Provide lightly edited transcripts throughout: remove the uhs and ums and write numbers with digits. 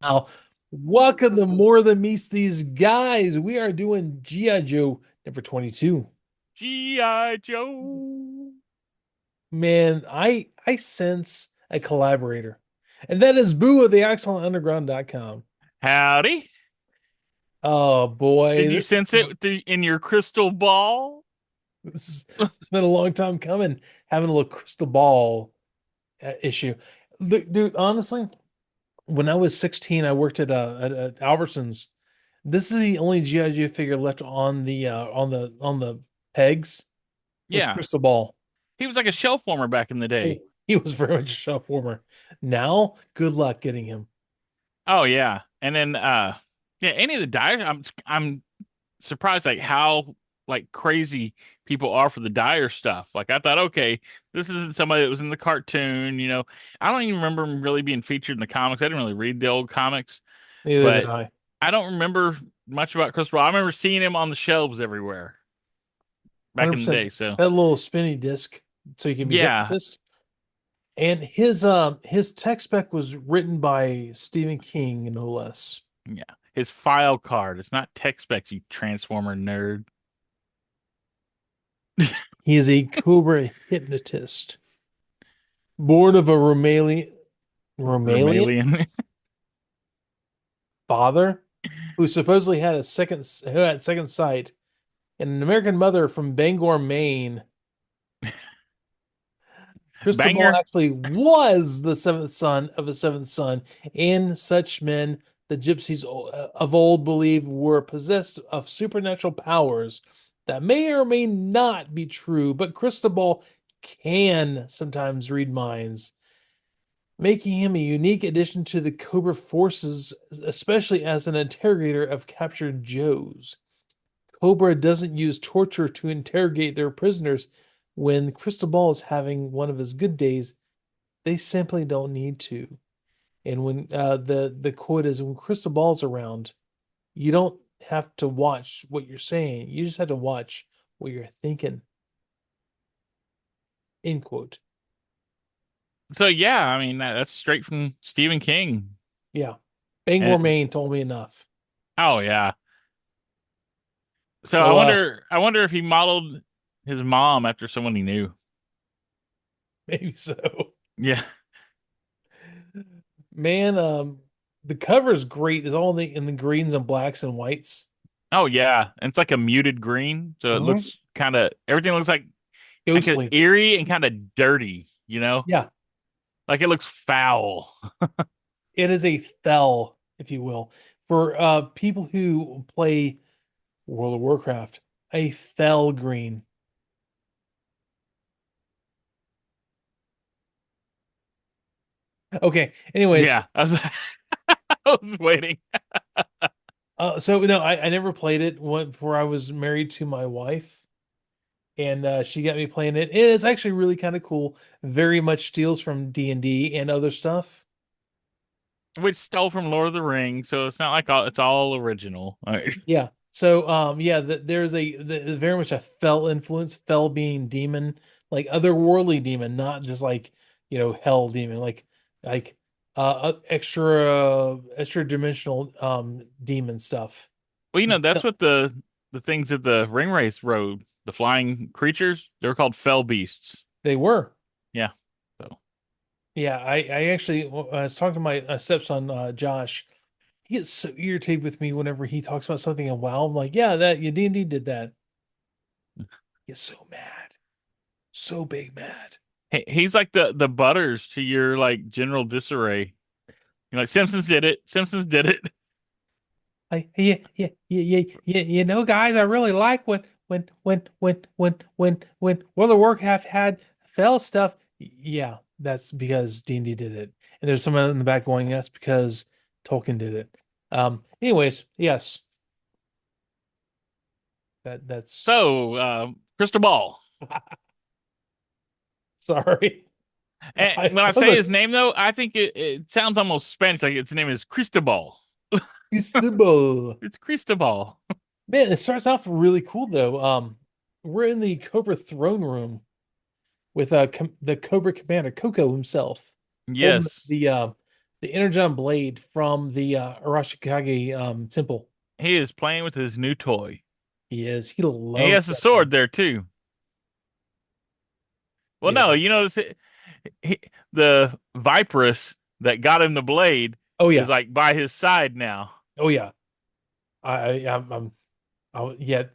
Now, welcome to More Than Meets These Guys. We are doing G.I. Joe number 22. G.I. Joe. Man, I sense a collaborator. And that is Boo of the AxonUnderground.com. Howdy. Oh boy, Did you sense it in your crystal ball? it's been a long time coming, having a little crystal ball issue. Look, dude, honestly, when I was 16, I worked at Albertsons. This is the only GI Joe figure left on the pegs was Yeah. Crystal Ball. He was like a shelf warmer back in the Oh, day. he was very much a shelf warmer. Now, good luck getting him. Oh yeah. And then yeah, any of the dyers, I'm surprised like how like crazy people are for the dyer stuff. Like I thought, okay, this isn't somebody that was in the cartoon. I don't even remember him really being featured in the comics. I didn't really read the old comics, Neither did but I. I don't remember much about Crystal Ball. I remember seeing him on the shelves everywhere back in the 100% day. So that little spinny disc so you can be yeah, hypnotist. And his tech spec was written by Stephen King, no less. yeah. His file card. It's not tech specs, you transformer nerd. He is a Cobra hypnotist, born of a Romalian Romalian. father who supposedly had second sight, and an American mother from Bangor, Maine. Cristobal Banger. actually was the seventh son of a seventh son, and such men the gypsies of old believed were possessed of supernatural powers that may or may not be true, but Cristobal can sometimes read minds, making him a unique addition to the Cobra forces, especially as an interrogator of captured Joes. Cobra doesn't use torture to interrogate their prisoners. When Cristobal is having one of his good days, they simply don't need to. And when the quote is, when Cristobal's around, you don't have to watch what you're saying. You just have to watch what you're thinking. End quote. So yeah, I mean that's straight from Stephen King. Yeah. Bangor, And Maine told me enough. oh yeah. So I So wonder I wonder if he modeled his mom after someone he knew. maybe so. Yeah. Man, the cover is great. It's all in the greens and blacks and whites. Oh yeah. And it's like a muted green, so it Mhm. looks kind of everything looks like a Ghostly. eerie and kind of dirty. Yeah, Like it looks foul. it is a fell, if you will, for people who play World of Warcraft. A fell green. Okay. Anyways, Yeah. I was waiting. so no, I never played it before I was married to my wife, and she got me playing it. It's actually really kind of cool. Very much steals from D&D and other stuff. Which stole from Lord of the Rings, so it's not like it's all original. All right. Yeah. So yeah, there's very much a fell influence. Fell being demon, like otherworldly demon, not just like hell demon, like extra dimensional demon stuff. Well, that's what the things that the ring race rode, the flying creatures, they were called fell beasts. They were. Yeah. So Yeah, I actually I was talking to my stepson Josh. He gets so irritated with me whenever he talks about something in WoW. I'm like, yeah, that you D&D did that. He gets so mad, so big mad. he's like the Butters to your like general disarray. You're like Simpsons did it. Simpsons did it. Like, yeah, guys, I really like when World of Warcraft had fell stuff. Yeah, that's because D&D did it. And there's someone in the back going, that's because Tolkien did it. Anyways, yes, that's So, Crystal Ball. sorry. And I when I was say a his name though, I think it sounds almost Spanish, like its name is Cristobal. Cristobal. It's Cristobal. Man, it starts off really cool though. We're in the Cobra throne room with the Cobra Commander Coco himself, holding Yes. the The Energon blade from the Arashikage temple. He is playing with his new toy. He is. He And he loves has a that thing. sword there too. Well, Yeah. no, you notice the Viperus that got him the blade Oh is yeah. like by his side now. Oh yeah. Yeah.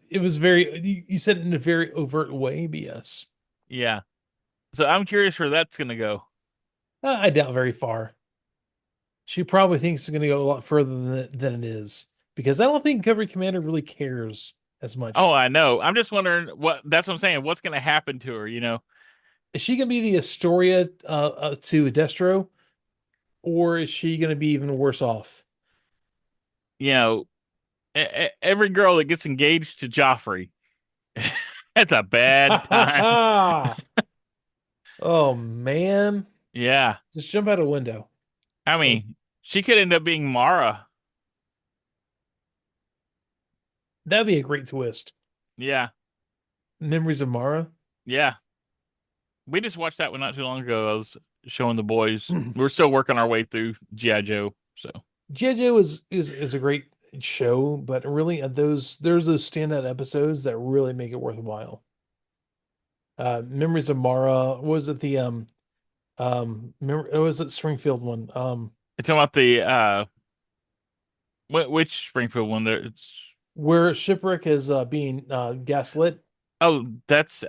It was very. You said it in a very overt way, but yes. Yeah. So I'm curious where that's gonna go. I doubt very far. She probably thinks it's going to go a lot further than it is because I don't think Covering Commander really cares as Oh, much. I know. I'm just wondering that's what I'm saying. What's gonna happen to her, Is she going to be the Astoria to Destro, or is she going to be even worse off? You know, every girl that gets engaged to Joffrey, that's a bad time. Oh man, Yeah. just jump out a window. I Oh, mean, she could end up being Mara. that'd be a great twist. Yeah. Memories of Mara. Yeah. We just watched that one not too long ago. I was showing the boys. We're still working our way through G.I. Joe. So, G.I. Joe is a great show, but really there's those standout episodes that really make it worthwhile. Memories of Mara. What was it remember, it was the Springfield one. it's talking about the which Springfield one there? It's Where Shipwreck is being gaslit. oh, that's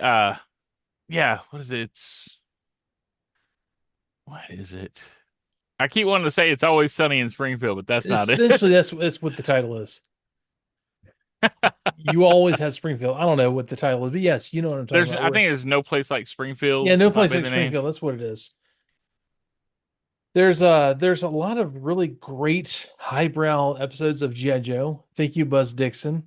yeah, what is it? What is it? I keep wanting to say it's always sunny in Springfield, but that's not Essentially, it. that's what the title is. You always have Springfield. I don't know what the title is, but yes, you know what I'm talking about. I Where think there's no place like yeah, Springfield no might place be like the name. Springfield. That's what it is. There's a lot of really great highbrow episodes of GI Joe. Thank you, Buzz Dixon.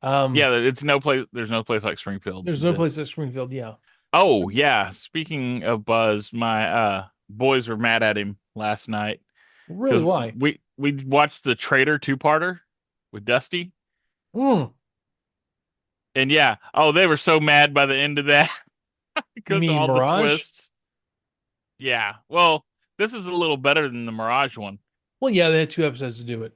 Um, Yeah, it's no place. There's no place like Springfield. there's no place like Springfield. Yeah, Oh yeah, speaking of Buzz, my boys were mad at him last night really. because Why? we watched the Traitor two-parter with Dusty, Mm, and yeah, oh they were so mad by the end of that you because of mean all the Mirage? twists. Yeah, well, this is a little better than the Mirage one. Well, yeah, they had two episodes to do it.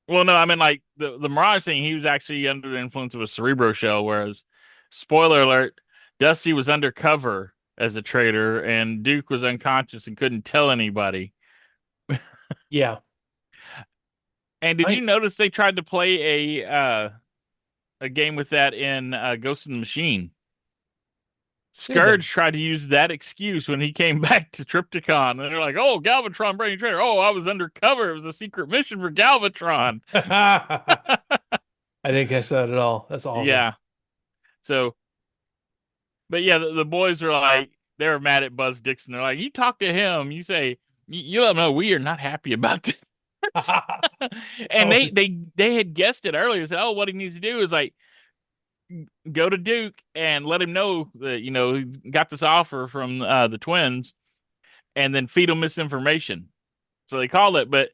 Well, no, I mean like the Mirage thing, he was actually under the influence of a Cerebro shell, whereas spoiler alert, Dusty was undercover as a traitor and Duke was unconscious and couldn't tell anybody. Yeah, And did you I notice they tried to play a game with that in Ghost in the Machine? did they? Scourge tried to use that excuse when he came back to Triptychon, and they're like, "Oh, Galvatron bringing traitor. Oh, I was undercover. It was a secret mission for Galvatron." I didn't catch that at all. That's awesome. Yeah. So, but yeah, the boys are like, they were mad at Buzz Dixon. They're like, "You talk to him. You say, you let him know we are not happy about this." And Oh, they had guessed it earlier. Said, "Oh, what he needs to do is like go to Duke and let him know that he got this offer from the twins, and then feed him misinformation." So they called it, but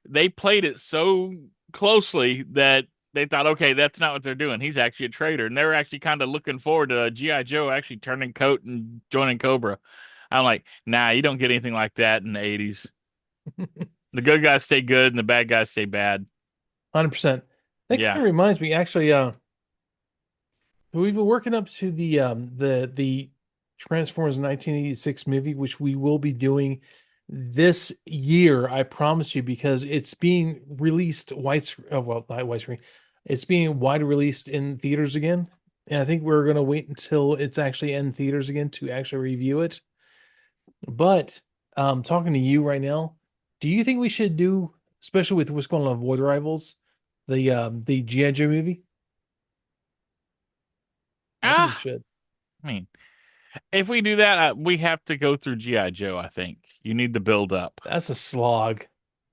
they played it so closely that they thought, okay, that's not what they're doing. He's actually a traitor, and they were actually kind of looking forward to GI Joe actually turning coat and joining Cobra. I'm like, nah, you don't get anything like that in the '80s. The good guys stay good, and the bad guys stay bad. 100%. That kind Yeah. of reminds me, actually, we've been working up to the Transformers 1986 movie, which we will be doing this year, I promise you, because it's being released well, not widescreen. It's being wide released in theaters again. And I think we're gonna wait until it's actually in theaters again to actually review it. But talking to you right now, do you think we should do, especially with what's going on with Void Rivals, the G.I. Joe movie? I think we Ah, should. I mean, if we do that, we have to go through GI Joe. I think you need the build up. That's a slog.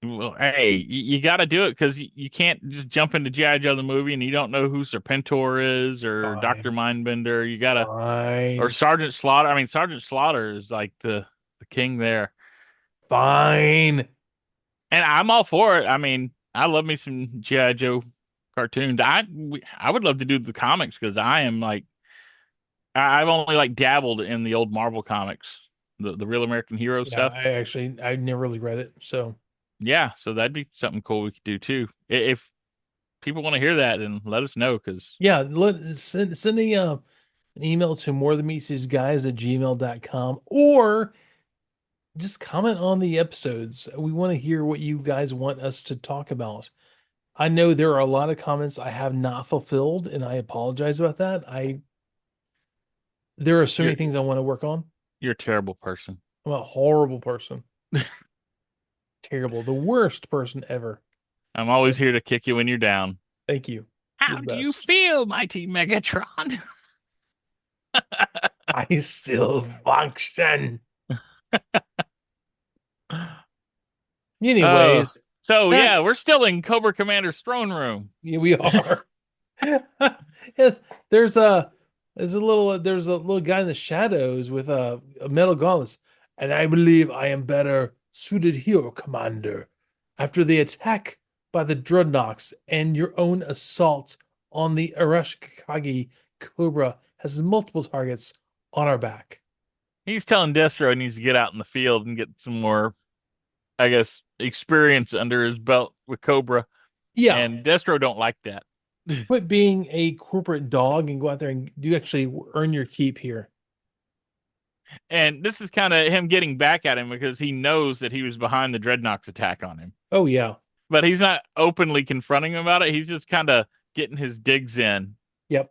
Well, hey, you got to do it because you can't just jump into GI Joe the movie and you don't know who Serpentor is or Doctor Fine. Mindbender. You gotta or Fine. Sergeant Slaughter. I mean, Sergeant Slaughter is like the king there, Fine. and I'm all for it. I mean, I love me some GI Joe cartoons. I would love to do the comics because I am like I've only like dabbled in the old Marvel comics. the Real American Hero Yeah, stuff. I never really read it, so Yeah, so that'd be something cool we could do too. If people want to hear that, then let us know because yeah, send an email to morethanmeetstheseguys@gmail.com, or just comment on the episodes. We want to hear what you guys want us to talk about. I know there are a lot of comments I have not fulfilled, and I apologize about that. There are so you're many things I want to work on. you're a terrible person. I'm a horrible person. Terrible. The worst person ever. I'm always But here to kick you when you're down. thank you. You're How the do you best. feel, mighty Megatron? I still function. Uh, Anyways, so that yeah, we're still in Cobra Commander's throne room. yeah, we are. Yes, there's a there's a little guy in the shadows with a metal gauntlets, and I believe I am better suited here, Commander. After the attack by the Dreadnoks and your own assault on the Arashikage Cobra has multiple targets on our back. He's telling Destro he needs to get out in the field and get some more, I guess, experience under his belt with Cobra. Yeah, And Destro don't like that. quit being a corporate dog and go out there and do actually earn your keep here. And this is kind of him getting back at him because he knows that he was behind the Dreadnoks attack on him. Oh yeah, But he's not openly confronting him about it. He's just kind of getting his digs in. yep.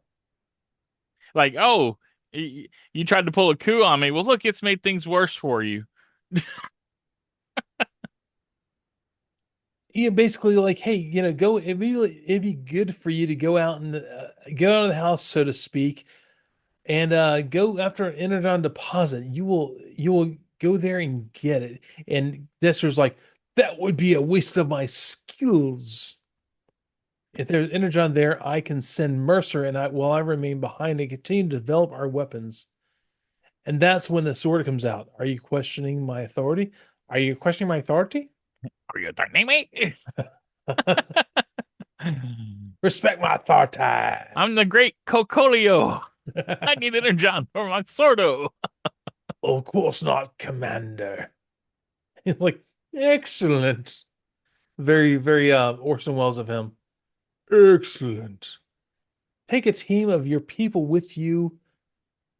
Like, oh, you tried to pull a coup on me. Well, look, it's made things worse for you. Yeah, basically like, hey, go. It'd be good for you to go out and go out of the house, so to speak, and go after an energon deposit. You will go there and get it. And Desper's like, that would be a waste of my skills. If there's energon there, I can send Mercer, and while I remain behind and continue to develop our weapons. And that's when the sword comes out. Are you questioning my authority? Are you questioning my authority? Are you threatening me? Respect my authority. I'm the great Cocolio. I need Energon for my Sordo. Of course not, Commander. He's like, excellent. Very, very Orson Welles of him. Excellent. Take a team of your people with you,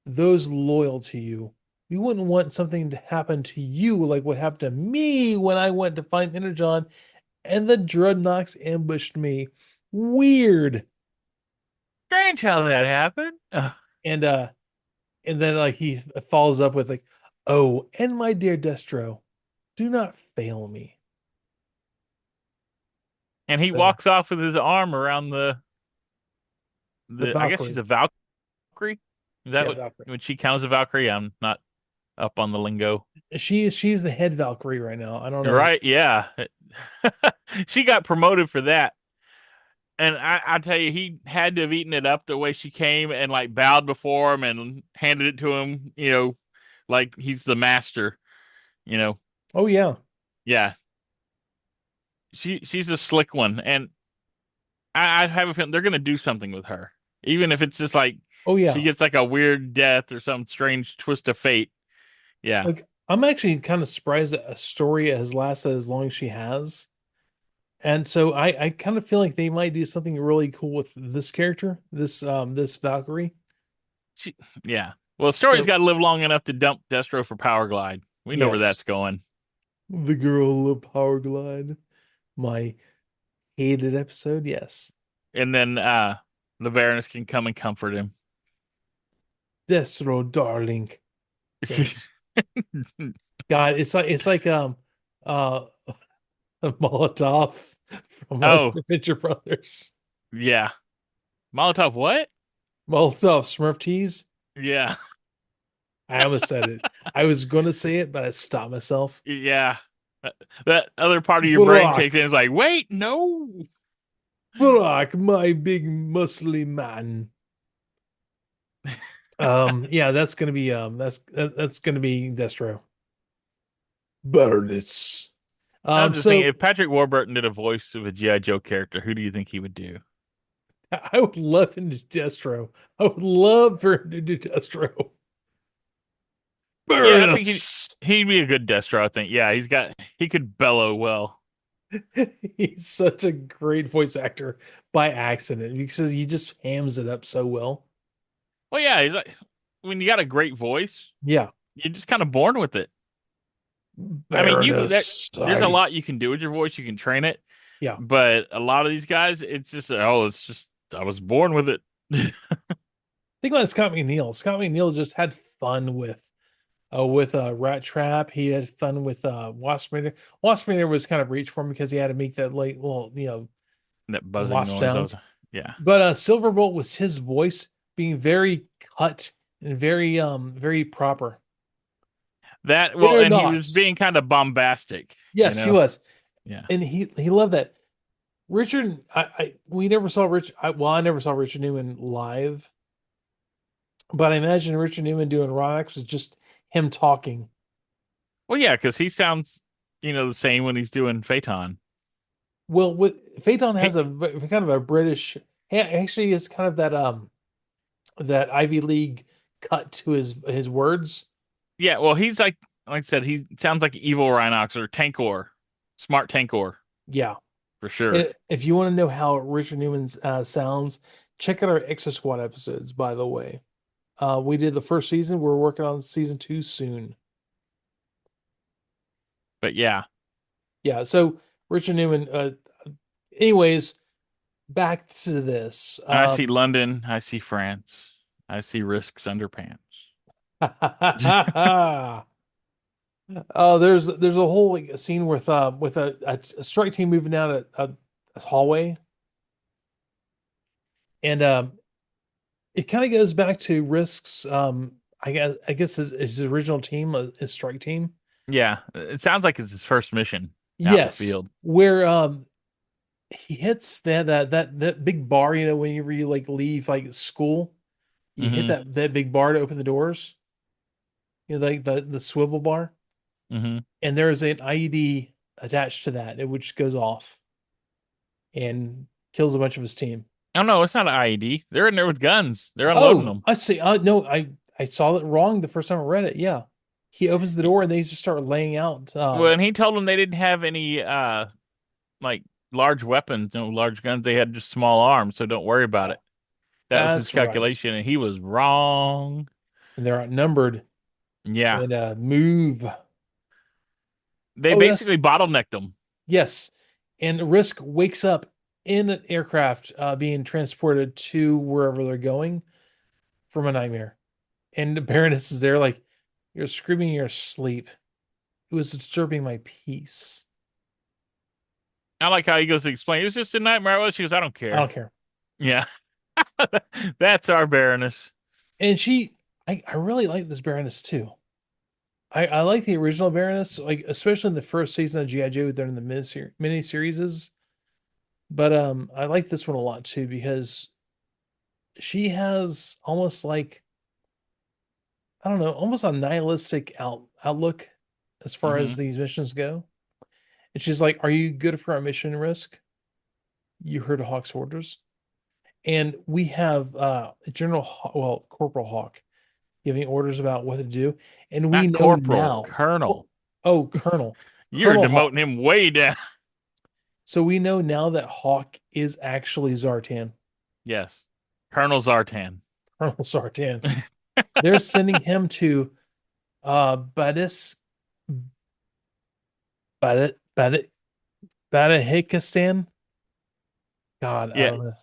those loyal to you. We wouldn't want something to happen to you like what happened to me when I went to find Energon and the Dreadnoks ambushed me. Weird. Strange how that happened. And then like he follows up with like, oh, and my dear Destro, do not fail me. And he So walks off with his arm around the the I guess she's Valkyrie. a Valkyrie. Is that Yeah, what Valkyrie. when she counts a Valkyrie? I'm not up on the lingo. She's the head Valkyrie right now. I don't know. Right? Yeah. She got promoted for that. And I tell you, he had to have eaten it up the way she came and like bowed before him and handed it to him, like he's the master, you know. Oh yeah. Yeah. She's a slick one. And I have a feeling they're gonna do something with her. Even if it's just like Oh she yeah. gets like a weird death or some strange twist of fate. Yeah. Like I'm actually kind of surprised that a story has lasted as long as she has. And so I kind of feel like they might do something really cool with this character, this Valkyrie. She yeah. Well, the story's So got to live long enough to dump Destro for Power Glide. We know where yes, that's going. the girl of Power Glide, my hated episode. Yes, And then the Baroness can come and comfort him. Destro, darling. Yes, God, it's like uh Molotov from Oh, Adventure Brothers. yeah. Molotov what? Molotov Smurf teas. Yeah. I almost said it. I was gonna say it, but I stopped myself. Yeah. That other part of your brain Brock, kicks in. It's like, wait, no. Brock, my big muscly man. Yeah, that's gonna be that's gonna be Destro. Baroness. I was just thinking, So if Patrick Warburton did a voice of a G.I. Joe character, who do you think he would do? I would love him to do Destro. I would love for him to do Destro. Yeah, I think Baroness. he'd be a good Destro, I think. Yeah, he could bellow well. He's such a great voice actor by accident because he just hams it up so well. Well, yeah, he's like when you got a great voice, Yeah, you're just kind of born with it. I mean, Baroness. there's a I lot you can do with your voice. You can train it, yeah. but a lot of these guys, it's just I was born with it. Think about Scott McNeil. Scott McNeil just had fun with Rat Trap. He had fun with Waspinator. Waspinator was kind of reach for him because he had to make that like little That buzzing wasp noise. sounds. Yeah. But Silverbolt was his voice being very cut and very proper. Well, They're and he was not. being kind of bombastic, you Yes, he know? was, Yeah. and he loved that. Richard, I we never saw Rich. I never saw Richard Newman live, but I imagine Richard Newman doing Rox was just him talking. Well, yeah, because he sounds, the same when he's doing Phaeton. Well, with Phaeton has He, kind of a British, actually, it's kind of that Ivy League cut to his words. yeah, well, he's like I said, he sounds like evil Rhinox or Tankor, smart Tankor Yeah. for sure. And if you want to know how Richard Newman sounds, check out our Exo Squad episodes, by the way. We did the first season. We're working on season two soon. But yeah, Yeah. So Richard Newman, anyways, back to this. I see London, I see France, I see Risk's underpants. Oh, there's a whole like, a scene with a strike team moving down a hallway, and it kind of goes back to Risk's I guess his original team, his strike team. Yeah, it sounds like it's his first mission out in the Yes, field. where he hits that big bar, whenever you like leave like school, you hit Mm-hmm. that big bar to open the doors, like the swivel bar, Mm-hmm. and there's an IED attached to that, which goes off and kills a bunch of his team. Oh no, it's not an IED. They're in there with guns. They're unloading Oh, them. I see. No, I saw it wrong the first time I read it. Yeah, he opens the door and they just start laying out. Well, and he told them they didn't have any like large weapons, no large guns. They had just small arms, so don't worry about it. That was his That's right. calculation, and he was wrong. And they're outnumbered Yeah, and move. they Oh, that's basically bottlenecked them. yes. And Risk wakes up in an aircraft being transported to wherever they're going from a nightmare. And the Baroness is there like, you're screaming in your sleep. It was disturbing my peace. I like how he goes to explain. It was just a nightmare. Well, she goes, I don't I don't care. care. Yeah, that's our Baroness. And I really like this Baroness too. I like the original Baroness, like especially in the first season of G.I. Joe during the mini series. But I like this one a lot too because she has almost like, I don't know, almost a nihilistic outlook as far as Hmm. these missions go. And she's like, "Are you good for our mission, Risk? You heard Hawk's orders." And we have Corporal Hawk giving orders about what to do. And we Not know corporal, now, colonel. oh, Colonel, You're Colonel demoting Hawk. him way down. So we know now that Hawk is actually Zartan, Yes, Colonel Zartan. Colonel Zartan. They're sending him to Badis Badit Badit Badahikistan. God, I Yeah, don't know.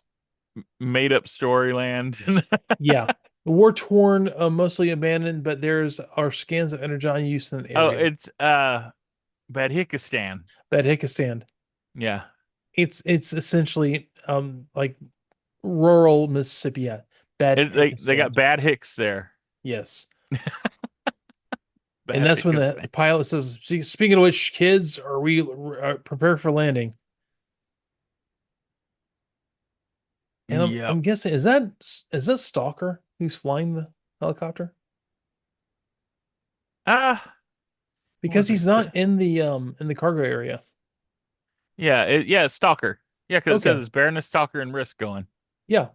made up storyland. Yeah. War torn, mostly abandoned, but there's our scans of Energon use in the Oh, area. it's Badhikistan. Badahikistan. Yeah. It's essentially like rural Mississippi. Yeah. They Badahikistan. got bad hicks there. Yes. And Bad that's when the Badhikistan. pilot says, Speaking of which, kids, are we prepared for landing?" And I'm Yep. guessing, is that Stalker who's flying the helicopter? Ah, what Because does he's it say? not in the cargo area. Yeah, it's Stalker. Yeah, because it says Okay. it's Baroness Stalker and Risk going. Yeah.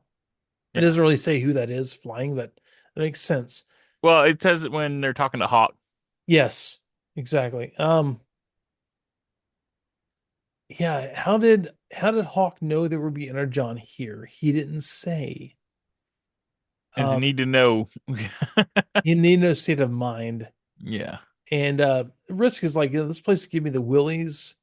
It Yeah. doesn't really say who that is flying, but that makes sense. Well, it says it when they're talking to Hawk. Yes, exactly. Yeah, how did Hawk know there would be Energon here? He didn't say. As you Um, need to know. he need no state of mind. Yeah. And Risk is like, this place give me the willies,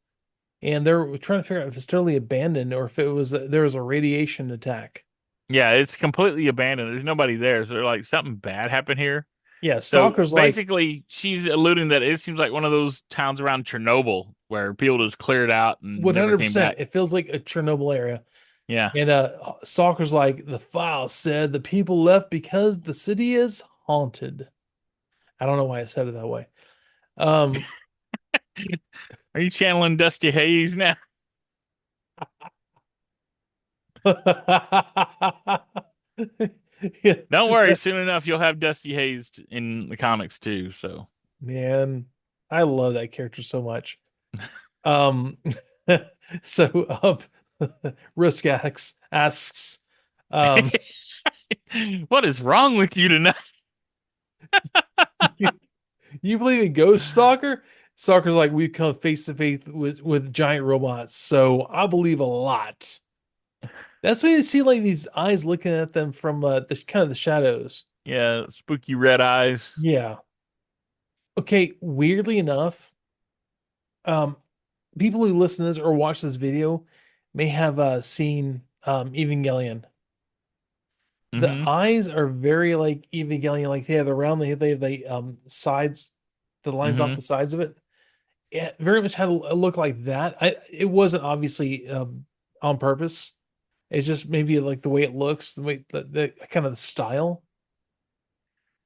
and they're trying to figure out if it's totally abandoned or if it was there was a radiation attack. Yeah, it's completely abandoned. There's nobody there. So they're like, something bad happened here. Yeah, So Stalker's like basically, she's alluding that it seems like one of those towns around Chernobyl where people just cleared out and never came 100%. back. It feels like a Chernobyl area. Yeah. And Stalker's like, the file said the people left because the city is haunted. I don't know why I said it that way. Um, Are you channeling Dusty Hayes now? Don't worry, Yeah, soon enough you'll have Dusty Hayes in the comics too. So man, I love that character so much. Um, so asks, um, what is wrong with you tonight? you believe in Ghost Stalker? Stalker's like, we've come face to face with giant robots, so I believe a lot. That's why you see like these eyes looking at them from the kind of the shadows. Yeah, spooky red eyes. Yeah. Okay. Weirdly enough, um, people who listen to this or watch this video may have seen Evangelion. The Hmm. eyes are very like Evangelion, like they have the round, they have the sides, the lines off Hmm. the sides of it. It very much had a look like that. It wasn't obviously on purpose. It's just maybe like the way it looks, the way the kind of the style.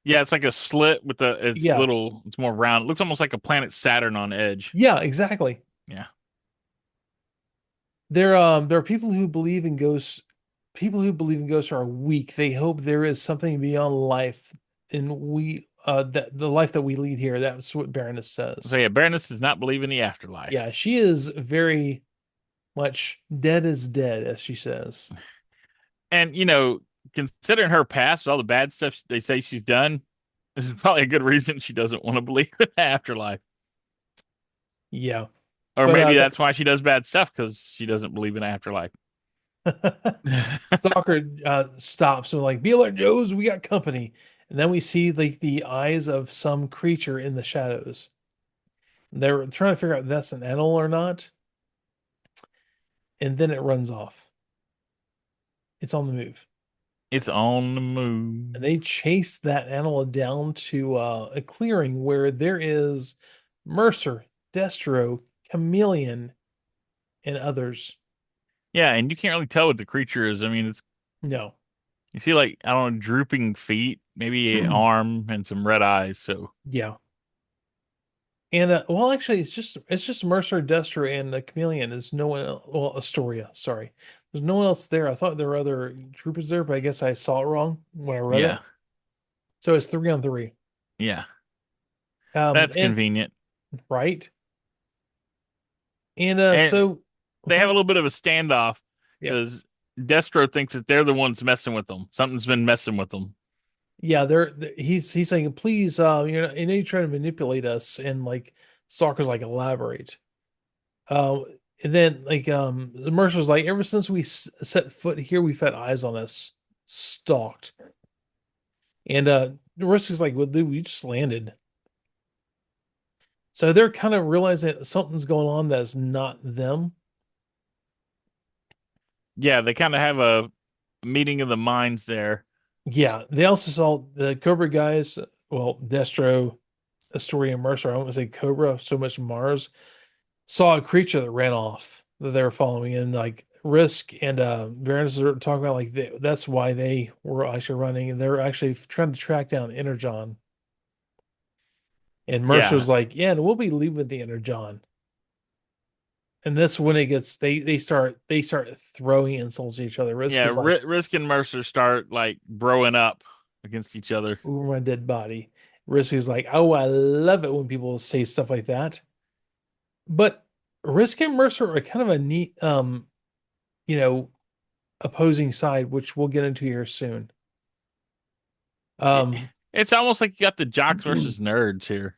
Yeah, it's like a slit with the it's Yeah, little, it's more round. It looks almost like a planet Saturn on edge. yeah, exactly. Yeah. There are people who believe in ghosts. People who believe in ghosts are weak. They hope there is something beyond life, and we that the life that we lead here. That's what Baroness So says. yeah, Baroness does not believe in the afterlife. Yeah, she is very much dead is dead, as she says. And considering her past, all the bad stuff they say she's done, this is probably a good reason she doesn't want to believe in the afterlife. Yeah, Or but maybe that's why she does bad stuff because she doesn't believe in afterlife. Stalker stops and like, "Be alert, Joes, we got company." And then we see like the eyes of some creature in the shadows. They're trying to figure out if that's an animal or not, and then it runs off. It's on the move. It's on the And moon. they chase that animal down to a clearing where there is Mercer, Destro, Chameleon, and others. Yeah, and you can't really tell what the creature is. I mean, it's No. you see like I don't know, drooping feet, maybe an arm and some red eyes. So Yeah. And well, actually, it's just Mercer, Destro, and Chameleon. Is no one else, well, Astoria. Sorry, there's no one else there. I thought there were other troopers there, but I guess I saw it wrong when I read yeah, it. So it's 3 on 3. yeah, that's And convenient. right, and And so they have a sorry. little bit of a standoff Yeah, because Destro thinks that they're the ones messing with them. Something's been messing with them. yeah. He's saying, please, you know, you're trying to manipulate us, and like Stalker's like elaborate. Um, and then like the Mercer's like, ever since we set foot here, we've had eyes on us, stalked. And Risk is like, well, dude, we just landed. So they're kind of realizing that something's going on that's not them. Yeah, they kind of have a meeting of the minds there. Yeah. They also saw the Cobra guys, well, Destro, Astoria, and Mercer. I don't want to say Cobra, so much Mars, saw a creature that ran off that they were following. And like Risk and Baroness are talking about like that's why they were actually running. And they're actually trying to track down Energon. And Yeah, Mercer's like, yeah, and we'll be leaving the Energon. And that's when it gets they start throwing insults at each other. Risk yeah. is like, Risk and Mercer start like broing up against each other. over my dead body. Risk is like, oh, I love it when people say stuff like that. But Risk and Mercer are kind of a neat you know, opposing side, which we'll get into here soon. It, Um it's almost like you got the jocks versus nerds here.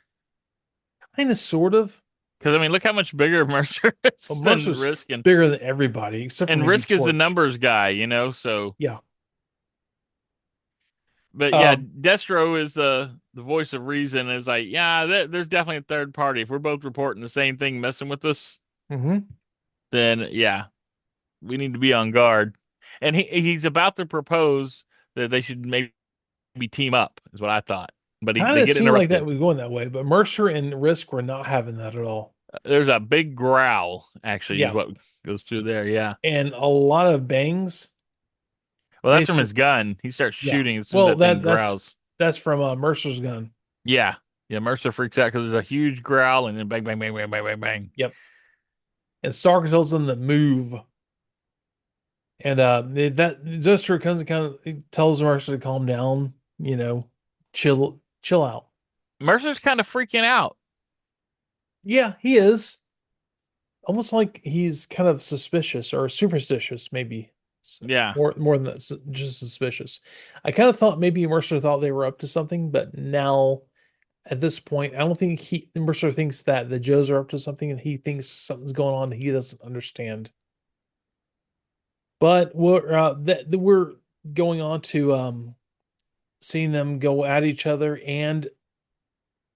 Kind of, sort of. Because I mean, look how much bigger Mercer But is than Mercer's Risk, bigger than everybody except for and maybe Risk is the Torch. numbers guy, you know. So, Yeah. but yeah, Um. Destro is the voice of reason. Is like, yeah, there's definitely a third party. If we're both reporting the same thing, messing with us, Mhm. then yeah, we need to be on guard. And he's about to propose that they should maybe team up, is what I thought. But Kind they of get seemed like that interrupted. was going that way, but Mercer and Risk were not having that at all. There's a big growl, actually, is Yeah. what goes through there. Yeah. And a lot of bangs. Well, that's from Basically, his gun. He starts yeah. shooting as soon as Well, that thing that's growls. that's from Mercer's gun. Yeah. Yeah. Mercer freaks out because there's a huge growl and then bang, bang, bang, bang, bang, bang, bang. Yep. And Stark tells them to move. And that Zostra comes and kind of tells Mercer to calm down, chill out. Mercer's kind of freaking out. Yeah, he is. Almost like he's kind of suspicious or superstitious, maybe. Yeah. More than that, just suspicious. I kind of thought maybe Mercer thought they were up to something, but now at this point, I don't think Mercer thinks that the Joes are up to something, and he thinks something's going on that he doesn't understand. But we're going on to seeing them go at each other, and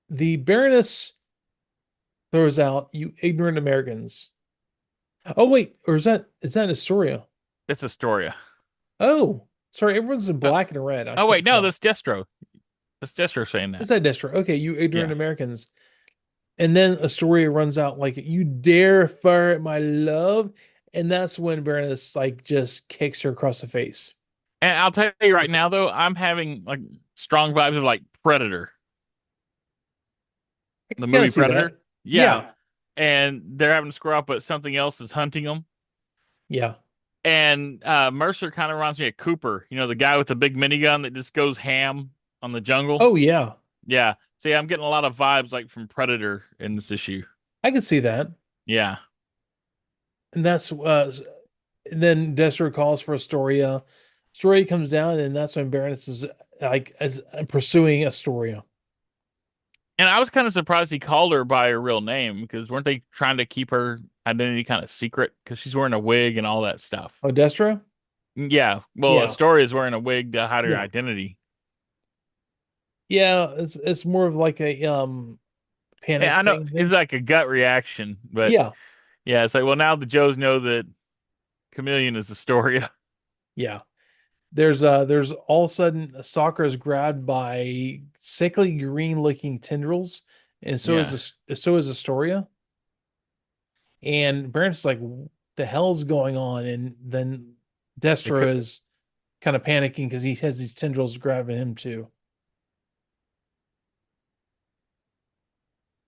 the Baroness throws out, "You ignorant Americans." Oh wait, or is that Astoria? It's Astoria. Oh, sorry, everyone's in Uh, black and red. I oh, wait. can't No, tell. that's Destro. That's Destro saying Is that. that Destro? Okay, you ignorant Yeah. Americans. And then Astoria runs out like, "You dare fire at my love," and that's when Baroness like just kicks her across the face. And I'll tell you right now, though, I'm having like strong vibes of like Predator, I can the kind movie of see Predator. that. Yeah. Yeah, And they're having to square up, but something else is hunting them. yeah. And Mercer kind of reminds me of Cooper, you know, the guy with the big minigun that just goes ham on the jungle. Oh yeah, Yeah. See, I'm getting a lot of vibes like from Predator in this issue. I can see that. Yeah. And that's and then Destro calls for Astoria. Astoria comes down, and that's when Baroness is like as pursuing Astoria. And I was kind of surprised he called her by her real name because weren't they trying to keep her identity kind of secret? Because she's wearing a wig and all that stuff. Oh, Destro? Yeah. Well, Yeah. Astoria is wearing a wig to hide her Yeah. identity. Yeah, it's more of like a And panic I know thing, I it's think. like a gut reaction, but Yeah. yeah, it's like, well, now the Joes know that Chameleon is Astoria. Yeah. There's all of a sudden a stalker is grabbed by sickly green looking tendrils, and Yeah. So is Astoria. And Baron's like, the hell's going on? And then It could, Destro is kind of panicking because he has these tendrils grabbing him too.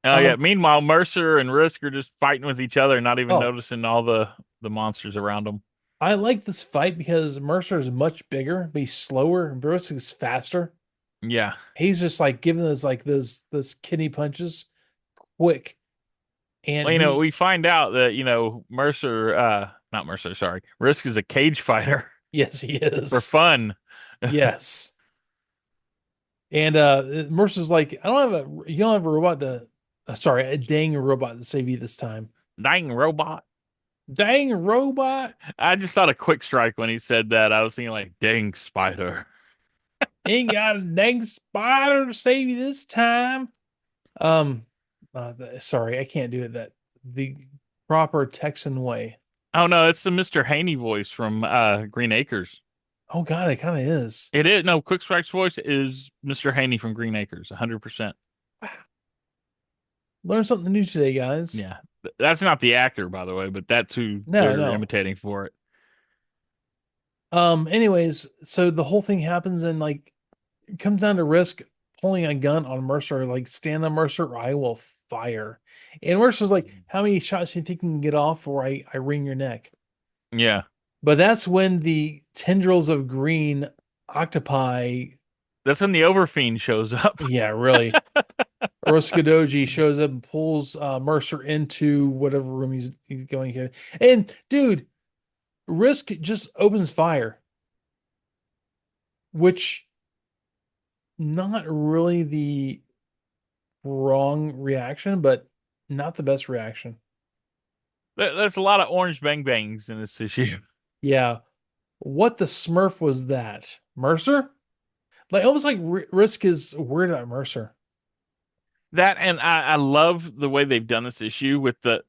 oh yeah. Meanwhile, Mercer and Risk are just fighting with each other, not even Oh, noticing all the monsters around them. I like this fight because Mercer is much bigger, but he's slower, and Bruce is faster. Yeah. He's just like giving us like those kidney punches quick. And Well, he, we find out that, Mercer, not Mercer, sorry, Risk is a cage fighter yes, he for is. fun. Yes. And Mercer's like, you don't have a robot to, sorry, a dang robot to save you this time. Dang robot. Dang robot. I just thought a quick strike when he said that. I was thinking like, dang spider. Ain't got a dang spider to save you this time. Um, sorry, I can't do it the proper Texan way. Oh no, it's the Mr. Haney voice from Green Acres. Oh God, it kind of is. It is no Quick Strike's voice is Mr. Haney from Green Acres, 100%. Learn something new today, guys. Yeah. That's not the actor, by the way, but that's who No, they're no. imitating for it. Anyways, so the whole thing happens, and like it comes down to Risk pulling a gun on Mercer, like, stand on Mercer or I will fire. And Mercer's like, how many shots do you think you can get off or I wring your neck? Yeah. But that's when the tendrils of green octopi, That's when the Overfiend shows up. yeah, really. Oroskidoji shows up and pulls Mercer into whatever room he's going to. And dude, Risk just opens fire, which not really the wrong reaction, but not the best reaction. There's a lot of orange bang bangs in this issue. Yeah. What the Smurf was that? Mercer? Like almost like Risk is weird at Mercer. That and I love the way they've done this issue with the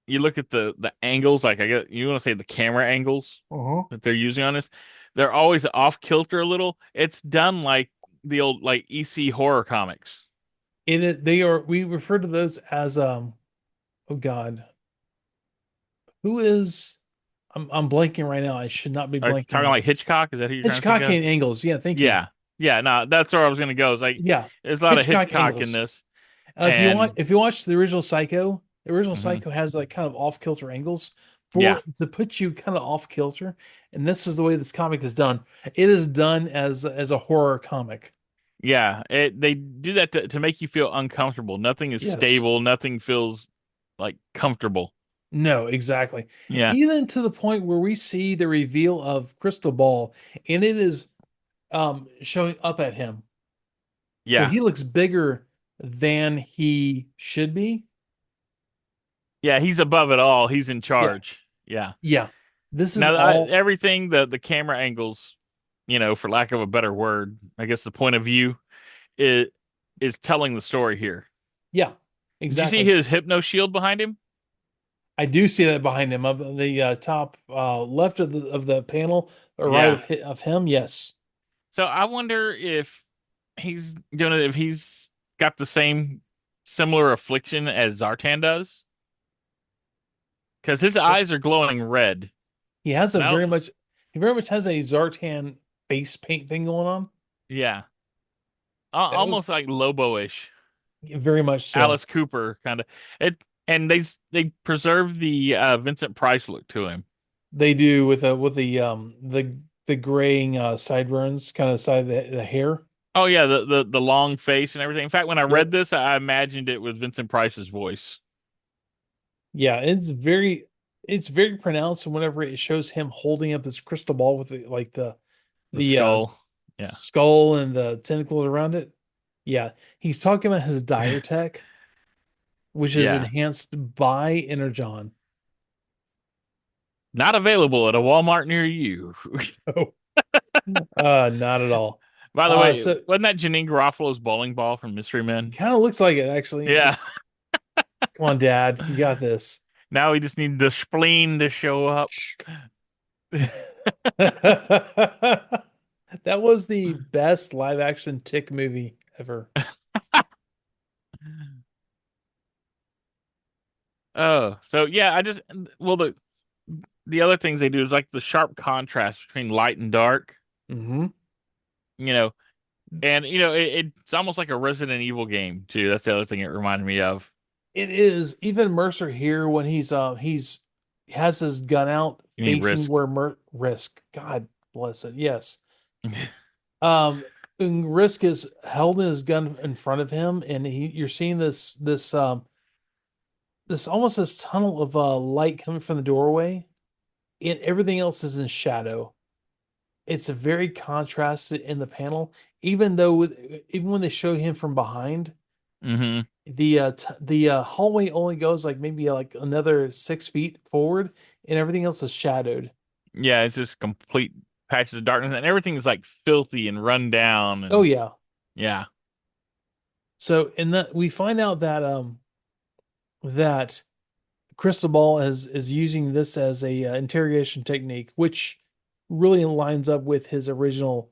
you look at the angles, like I get you want to say the camera angles Uh-huh. that they're using on this, they're always off kilter a little. It's done like the old like EC horror comics. They are we refer to those as oh God. Who is I'm blanking right now. I should not be Are you blanking talking right like now. Hitchcock? Is that who you're trying to think of? Hitchcockian angles. Yeah, thank you. Yeah. Yeah, no, that's where I was gonna go. It's like Yeah. there's a lot of Hitchcock Hitchcock in angles. this. And If you watch the original mhm, Psycho has like kind of off kilter angles yeah. for to put you kind of off kilter, and this is the way this comic is done. It is done as a horror comic. Yeah, they do that to make you feel uncomfortable. Nothing is Yes. stable, nothing feels like comfortable. No, exactly. Yeah. Even to the point where we see the reveal of Crystal Ball, and it is showing up at him. So Yeah. he looks bigger than he should be. Yeah, he's above it all. He's in Yeah. charge. Yeah. Yeah. This is Now, all everything the camera angles, for lack of a better word, I guess the point of view is telling the story here. yeah, Did you see exactly. his hypno shield behind him? I do see that behind him of the top left of the panel or right Yeah. of him. Yes. So I wonder if he's doing it, if he's got the same similar affliction as Zartan does, because his eyes are glowing red. He has a And I very don't, much he very much has a Zartan face paint thing going on. yeah, Oh, almost like Lobo-ish, very much so. Alice Cooper kind of. It and they preserve the Vincent Price look to him. They do with the graying sideburns, kind of side of the hair. Oh yeah, the long face and everything. In fact, when I Yep. read this, I imagined it was Vincent Price's voice, Yeah, it's very pronounced whenever it shows him holding up this crystal ball with the the skull. Yeah, skull and the tentacles around it. Yeah, he's talking about his dire tech, which is yeah. enhanced by Energon. Not available at a Walmart near you. Oh, not at all. By the way, So wasn't that Janine Garofalo's bowling ball from Mystery it Men? kind of looks like it actually. Yeah. Come on, Dad, you got this. Now we just need the spleen to show up. That was the best live action Tick movie ever. Oh, so yeah, well the other things they do is like the sharp contrast between light and dark, Hmm. you know, and it's almost like a Resident Evil game too. That's the other thing it reminded me of. It is even Mercer here when he's has his gun out You mean facing Risk? where Risk. God bless it. Yes. And Risk is holding his gun in front of him, and you're seeing this almost this tunnel of light coming from the doorway, and everything else is in shadow. It's a very contrasted in the panel, even though even when they show him from behind, Hmm. the hallway only goes like maybe like another 6 feet forward, and everything else is shadowed. Yeah, it's just complete patches of darkness, and everything is like filthy and run down, Oh and yeah. yeah. So in that we find out that Crystal Ball is using this as a interrogation technique, which really lines up with his original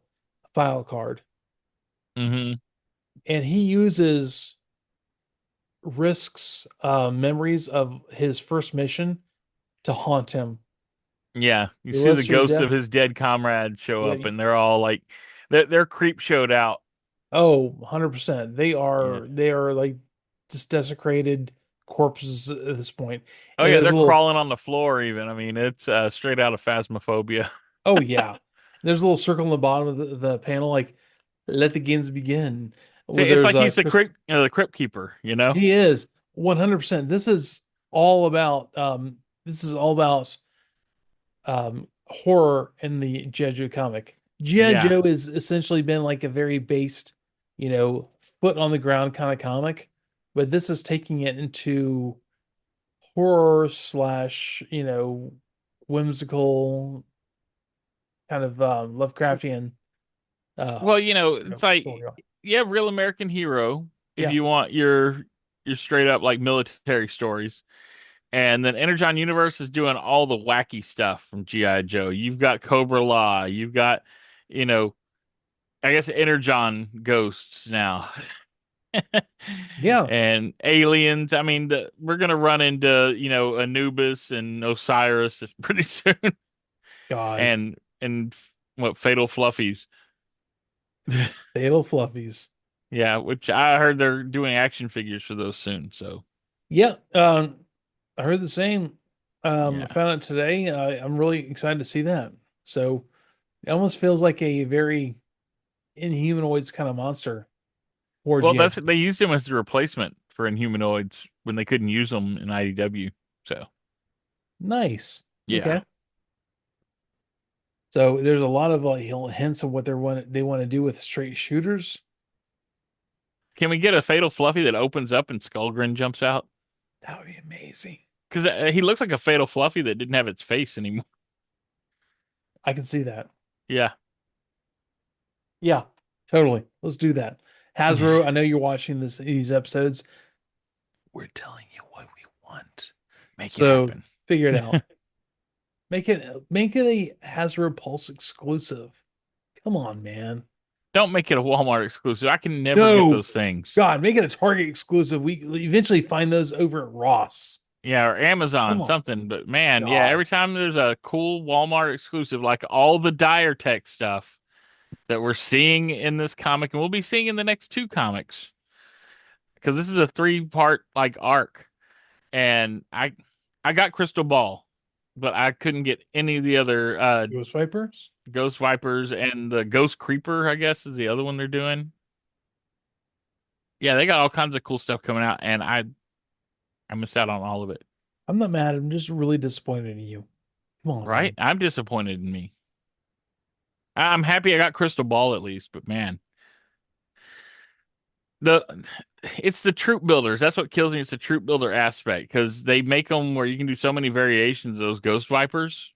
file card. Hmm. And he uses Risk's memories of his first mission to haunt him. Yeah, you He see the lists your ghosts of death. his dead comrades show Yeah. up, and they're all like, they're creep showed out. Oh, 100%. Yeah. They are like just desecrated corpses at this point. Oh And yeah, there's they're a little crawling on the floor even. I mean, it's straight out of Phasmophobia. oh yeah. There's a little circle in the bottom of the panel like let the games begin. See, Where it's there's like he's Chris the crypt keeper, you know? he is 100%. This is all about horror in the G.I. Joe comic. G.I. Yeah. Joe has essentially been like a very based, you know, foot on the ground kind of comic. but this is taking it into horror slash, whimsical kind of Lovecraftian Well, it's like story. you have Real American Hero if Yeah. you want your straight up like military stories. And then Energon Universe is doing all the wacky stuff from G.I. Joe. You've got Cobra Law, you've got, you know, I guess Energon ghosts now. Yeah. And aliens. I mean, we're gonna run into, Anubis and Osiris pretty soon. God. And what Fatal Fluffies. Fatal Fluffies. Yeah, which I heard they're doing action figures for those soon. So Yeah. I heard the same. I yeah. found it today. I'm really excited to see that. So it almost feels like a very Inhumanoids kind of monster for Well, G.I. that's Joe. they used him as the replacement for Inhumanoids when they couldn't use them in IDW. So Nice. yeah. Okay. So there's a lot of like hints of what they want to do with straight shooters. Can we get a Fatal Fluffy that opens up and Skullgrin jumps out? That would be amazing. Because he looks like a Fatal Fluffy that didn't have its face anymore. I can see that. Yeah. Yeah, totally. Let's do that. Hasbro, I know you're watching these episodes. We're telling you what we want. Make it So happen. figure it out. Make it a Hasbro Pulse exclusive. Come on, man. Don't make it a Walmart exclusive. I can never get No, those things. God, make it a Target exclusive. We eventually find those over at Ross. Yeah, or Come Amazon, on, something. But man, yeah, God. every time there's a cool Walmart exclusive, like all the Dire Tech stuff that we're seeing in this comic, and we'll be seeing in the next two comics, because this is a three-part like arc. And I got Crystal Ball, but I couldn't get any of the other Ghost Vipers. Ghost Vipers, and the Ghost Creeper, I guess, is the other one they're doing. Yeah, they got all kinds of cool stuff coming out, and I missed out on all of it. I'm not mad. I'm just really disappointed in you. Come on, Right? man. I'm disappointed in me. I'm happy I got Crystal Ball at least, but man, the it's the troop builders. That's what kills me. It's the troop builder aspect because they make them where you can do so many variations of those Ghost Vipers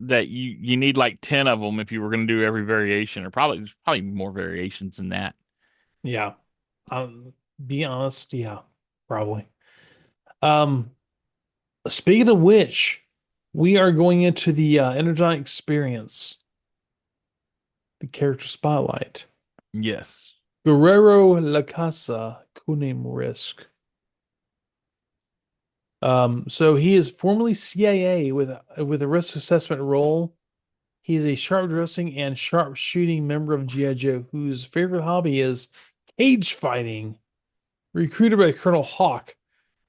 that you need like 10 of them if you were going to do every variation, or probably more variations than that. Yeah. Be honest. Yeah, probably. Um, Speaking of which, we are going into the Energon experience, the character spotlight. Yes. Guerrero La Casa, codename Risk. So he is formerly CIA with a risk assessment role. He's a sharp dressing and sharp shooting member of G.I. Joe whose favorite hobby is cage fighting. Recruited by Colonel Hawk,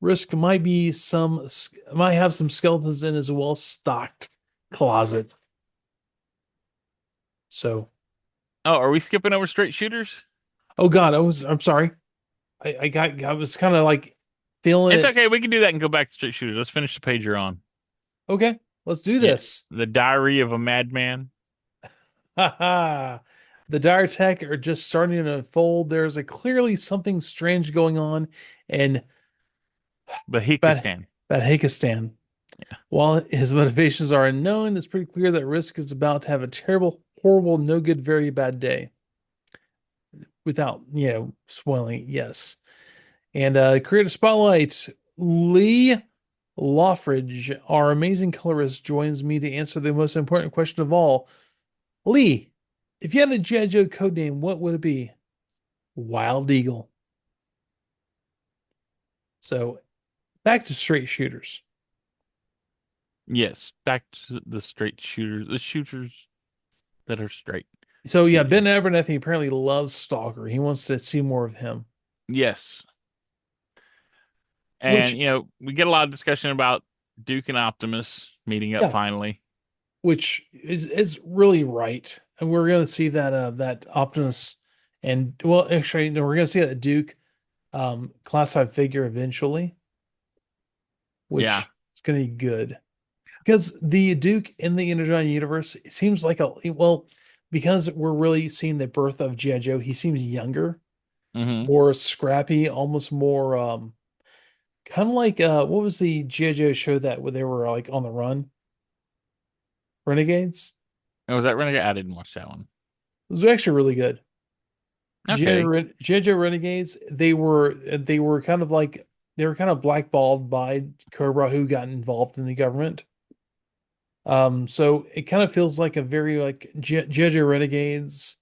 Risk might have some skeletons in his well-stocked closet. So, Oh, are we skipping over straight shooters? oh God, I'm sorry. I was kind of like feeling It's it. okay. We can do that and go back to straight shooters. Let's finish the page you're on. Okay, let's do Yeah. this. The Diary of a Madman. Ha ha. The dire tech are just starting to unfold. There's a clearly something strange going on in Bad Bahikistan. Badhakistan. While his motivations are unknown, it's pretty clear that Risk is about to have a terrible, horrible, no good, very bad day. Without, spoiling it, yes. And creative spotlight, Lee Loffridge, our amazing colorist, joins me to answer the most important question of all. Lee, if you had a G.I. Joe code name, what would it be? Wild Eagle. So back to straight shooters. Yes. Back to the straight shooters. The shooters that are straight So yeah, Ben shooting. Abernathy apparently loves Stalker. He wants to see more of him, Yes. which And, we get a lot of discussion about Duke and Optimus meeting up yeah, finally. which is really right. And we're going to see that Optimus and well, actually, no, we're going to see that Duke class 5 figure eventually, Yeah. which is going to be good because the Duke in the Energon universe it seems like because we're really seeing the birth of G.I. Joe, he seems younger. Hmm. more scrappy, almost more kind of like what was the G.I. Joe show that where they were like on the run? Renegades? And was that Renegade? I didn't watch that one. It was actually really good. Okay. G.I. Joe Renegades, they were kind of like they were kind of blackballed by Cobra who got involved in the government. So it kind of feels like a very like G.I. Joe Renegades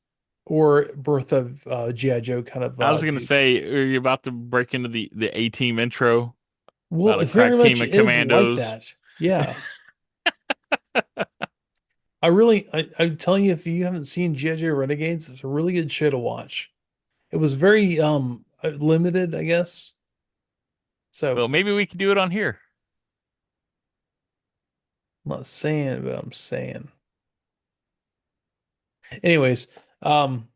or Birth of G.I. Joe kind of I was gonna dude. say, are you about to break into the A team intro Well, about a it very crack team much of is like commandos? that. Yeah. I'm telling you, if you haven't seen G.I. Joe Renegades, it's a really good show to watch. It was very limited, I guess. So Well, maybe we could do it on here. I'm not saying, but I'm saying. Anyways, um,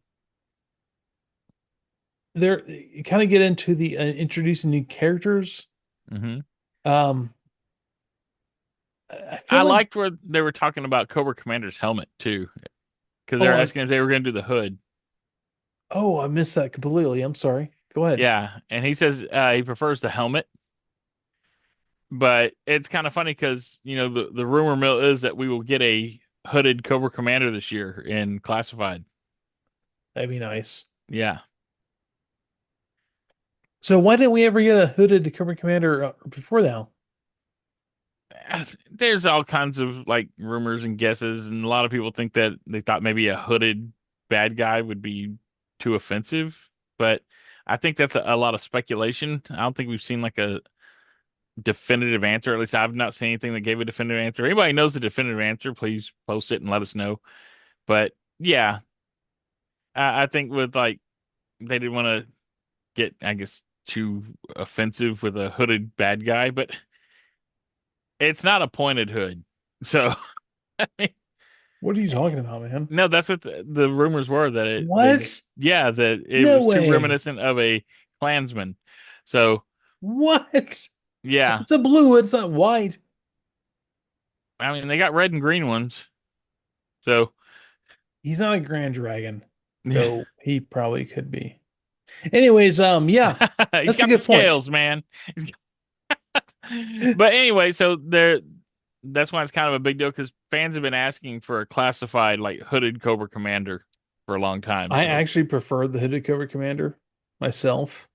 there you kind of get into the introducing new characters. Hmm. Um, I feel I like, liked where they were talking about Cobra Commander's helmet too, because they oh, were asking if they were gonna do the hood. I missed that completely. I'm sorry. Go ahead. Yeah, and he says he prefers the helmet, but it's kind of funny because the rumor mill is that we will get a hooded Cobra Commander this year in classified. That'd be nice. Yeah. So why didn't we ever get a hooded Cobra Commander before now? There's all kinds of like rumors and guesses, and a lot of people think that they thought maybe a hooded bad guy would be too offensive, but I think that's a lot of speculation. I don't think we've seen like a definitive answer. At least I've not seen anything that gave a definitive answer. Anybody knows the definitive answer, please post it and let us know. But yeah, I think with like they didn't want to get, I guess, too offensive with a hooded bad guy, but it's not a pointed hood. So What are you talking about, man? no, that's what the rumors were that What? yeah, that it No was too way. reminiscent of a Klansman. So What? yeah, It's a blue. It's not white. I mean they got red and green ones. So He's not a Grand Dragon, yeah, though he probably could be. Anyways, yeah, he's that's a got the good point. scales, man. But anyway, so there, that's why it's kind of a big deal because fans have been asking for a classified like hooded Cobra Commander for a long time. I So actually prefer the Hooded Cobra Commander myself.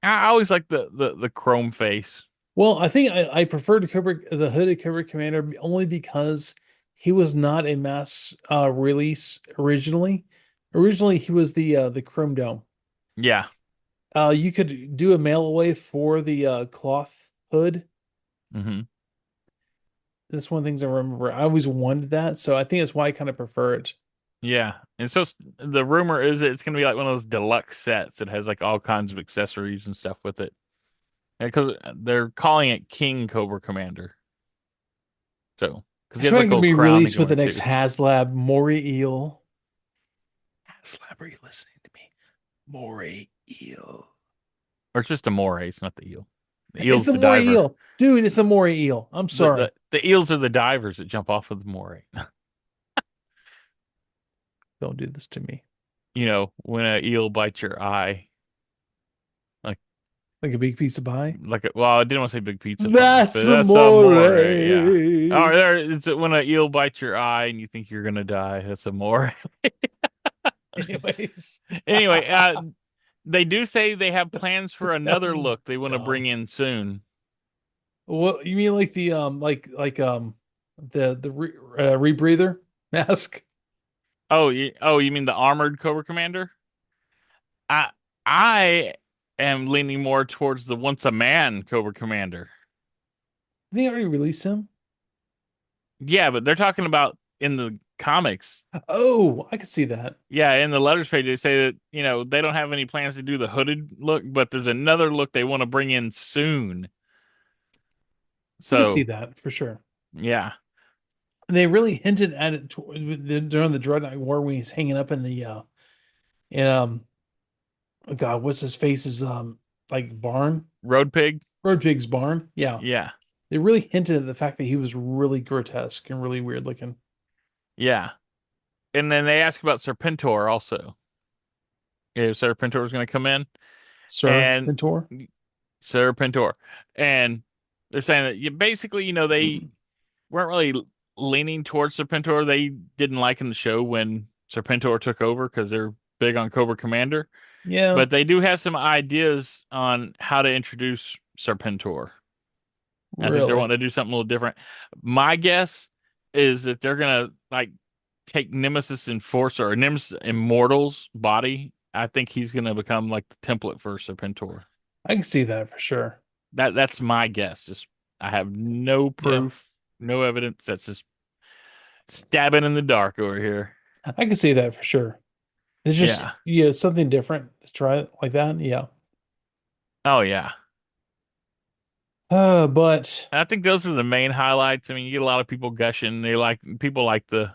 I always like the chrome face. Well, I think I prefer the Hooded Cobra Commander only because he was not a mass release originally. Originally, he was the Chrome Dome. Yeah. You could do a mail away for the cloth hood. Hmm. That's one of the things I remember. I always wanted that, so I think that's why I kind of prefer it. Yeah. And so the rumor is that it's gonna be like one of those deluxe sets that has like all kinds of accessories and stuff with it. Because they're calling it King Cobra Commander. So because he It's has probably like a going to little be crown he released can with the wear next too. HasLab Maury Eel. HasLab, are you listening to me? Maury Eel. Or it's just a moray, it's not the eel. The It's eel's a the Maury diver. Eel. Dude, it's a Maury Eel. I'm The sorry. the, the eels are the divers that jump off of the moray. Don't do this to me. When a eel bites your eye, like Like a big piece of pie. well, I didn't want to say big pizza pie, but That's a that's a moray, yeah. Oh, Maury. there it's when an eel bites your eye and you think you're gonna die. That's a moray. Anyways. Anyway, they do say they have plans for That another was look they want to bring dumb. in soon. What you mean like the the rebreather mask? Oh, you mean the armored Cobra Commander? I I am leaning more towards the once a man Cobra Commander. They already released him. Yeah, but they're talking about in the comics. Oh, I could see that. Yeah, in the letters page they say that, they don't have any plans to do the hooded look, but there's another look they want to bring in soon. I could see So, that for sure. yeah. They really hinted at it during the Dreadnought War when he's hanging up in the in oh God, what's his face's like barn? Road Pig? Road Pig's barn. Yeah. Yeah. They really hinted at the fact that he was really grotesque and really weird looking. Yeah. And then they ask about Serpentor also. if Serpentor was going to come in, Sir and Mentor. Serpentor, and they're saying that basically, they weren't really leaning towards Serpentor. They didn't like in the show when Serpentor took over because they're big on Cobra Commander, Yeah, but they do have some ideas on how to introduce Serpentor. I think they're really. wanting to do something a little different. My guess is that they're gonna like take Nemesis Enforcer or Nemesis Immortal's body. I think he's gonna become like the template for Serpentor. I can see that for sure. That's my guess. Just I have no Yeah, proof, no evidence. That's just stabbing in the dark over here. I can see that for sure. It's just Yeah. yeah, something different to try it like that. Yeah. Oh yeah. But I think those are the main highlights. I mean, you get a lot of people gushing. They like people like the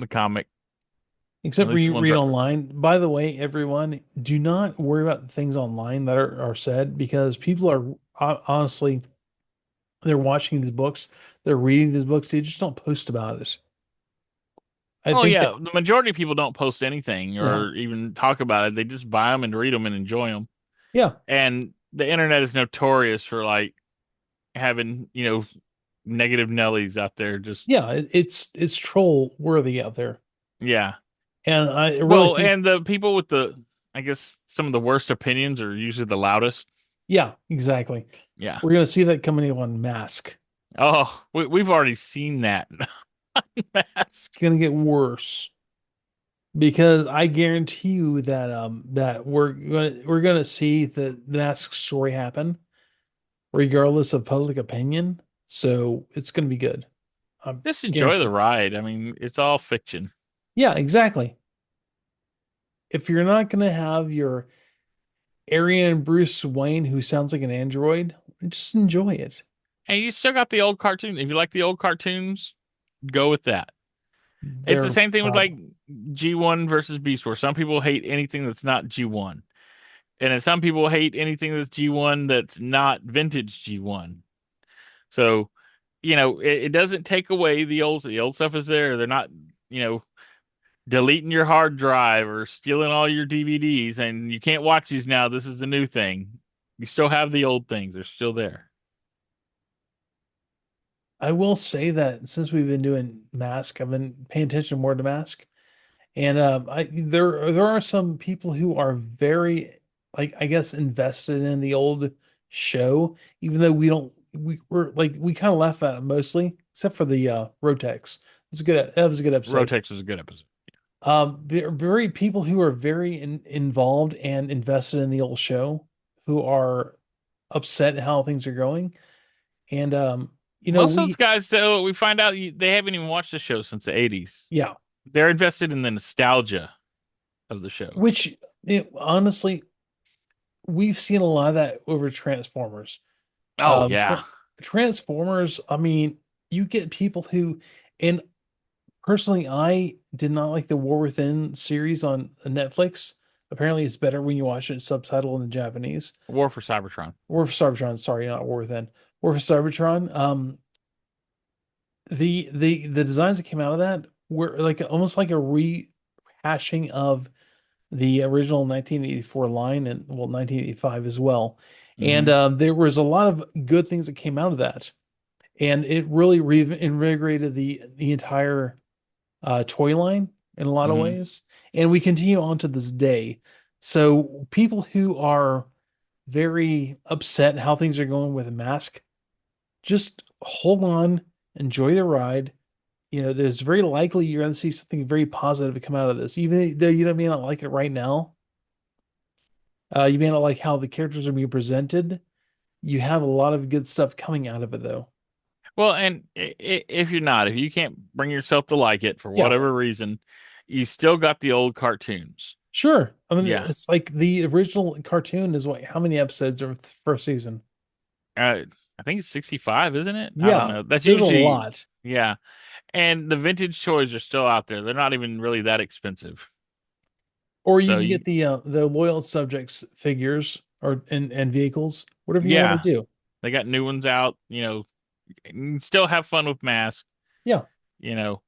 comic. At except least the ones read right. online. By the way, everyone, do not worry about the things online that are said because people are honestly they're watching these books, they're reading these books, they just don't post about it. I Oh think that yeah, the majority of people don't post anything yeah, or even talk about it. They just buy them and read them and enjoy them. yeah, And the internet is notorious for like having, negative Nellies out there. Just yeah. It's troll worthy out there, yeah. and I really Well, think and the people with I guess some of the worst opinions are usually the loudest. yeah, exactly. Yeah. We're gonna see that coming on Mask. Oh, we've already seen that. It's gonna get worse because I guarantee you that that we're gonna see the Mask story happen regardless of public opinion. So it's gonna be good. I'm Just enjoy the guaranteed. ride. I mean, it's all fiction. Yeah, exactly. If you're not gonna have your Arian Bruce Wayne who sounds like an android, just enjoy it. And you still got the old cartoon. If you like the old cartoons, go with that. It's the They're same thing with like phenomenal. G1 versus Beast Wars. Some people hate anything that's not G1. And then some people hate anything that's G1 that's not vintage G1. So, it doesn't take away the old stuff is there. They're not, you know, deleting your hard drive or stealing all your DVDs and you can't watch these now. This is the new thing. You still have the old things. They're still there. I will say that since we've been doing Mask, I've been paying attention more to Mask. And there are some people who are very like I guess invested in the old show, even though we kind of laugh at it mostly, except for the Rotex. That was a good episode. Rotex was a good episode. Very people who are very involved and invested in the old show, who are upset at how things are going, and Most of those we guys, though, we find out they haven't even watched the show since the 80s. yeah, They're invested in the nostalgia of the show. which honestly we've seen a lot of that over Transformers. Oh, Tra yeah. Transformers, I mean, you get people who, and personally, I did not like the War Within series on Netflix. Apparently, it's better when you watch it subtitled in the Japanese. War for Cybertron. War for Cybertron, sorry, not War Within. War for Cybertron. The designs that came out of that were like almost like a rehashing of the original 1984 line and well 1985 as well. And Hmm. there was a lot of good things that came out of that, and it really reinvigorated the entire toy line in a lot of Hmm. ways. And we continue on to this day. So people who are very upset how things are going with Mask, just hold on, enjoy the ride. There's very likely you're going to see something very positive come out of this, even though you may not like it right now. You may not like how the characters are being presented. You have a lot of good stuff coming out of it, though. Well, and if you can't bring yourself to like it for Yeah, whatever reason, you still got the old cartoons. sure. I mean, Yeah. it's like the original cartoon is what? How many episodes are the first season? I think it's 65, isn't it? I don't Yeah, know. That's there's a usually, lot. yeah. And the vintage toys are still out there. They're not even really that expensive. Or you So can get the loyal subjects figures or and vehicles, whatever you want to yeah, do. they got new ones out. You can still have fun with masks. Yeah, You know,